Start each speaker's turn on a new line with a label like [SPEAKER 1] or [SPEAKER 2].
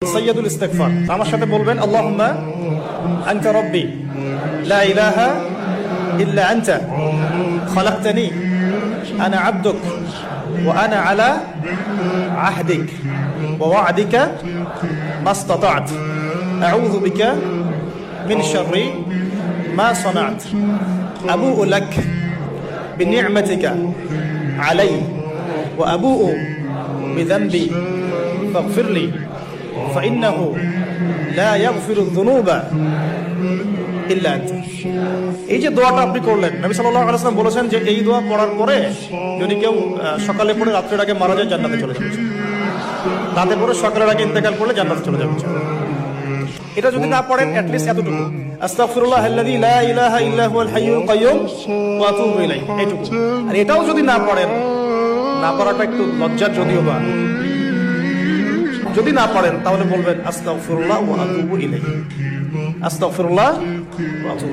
[SPEAKER 1] سيد الاستغفار আমার সাথে বলবেন আল্লাহুম্মা আনতা রাব্বি লা ইলাহা ইল্লা আনতা খলাকতানি আনা আবদুক ওয়া আনা আলা আহদিক ওয়া ওয়া'দিকা মাসতাতা'ত আউযু বিকা মিন শাররি মা সানা'ত আবু'ু লাক বিনি'মাতিকা আলাইয়া ওয়া আবু'ু বিযানবি ফাগফিরলি فإنه لا يغفر الذنوب إلا أنت। এই যে দোয়াটা আপনি করলেন, নবী সাল্লাল্লাহু আলাইহি ওয়াসাল্লাম বলেছেন যে এই দোয়া পড়ার পরে যদি কেউ সকালে পড়ে রাতের আগে মারা যায় জান্নাতে চলে যাবে, রাতে পড়ে সকালের আগে ইন্তেকাল করলে জান্নাতে চলে যাবে। এটা যদি না পড়েন অ্যাট লিস্ট এতটুকু আস্তাগফিরুল্লাহ আল্লাযী লা ইলাহা ইল্লা হুয়াল হাইয়ুল কাইয়্যুম ওয়া আতুবু ইলাইহি, এইটুকু। আর এটাও যদি না পড়েন, না পড়াটা একটু লজ্জার যদিও বা, যদি না পারেন তাহলে বলবেন আস্তাগফিরুল্লাহ ওয়া আতুবু ইলাইহি, আস্তাগফিরুল্লাহ ওয়া আতুবু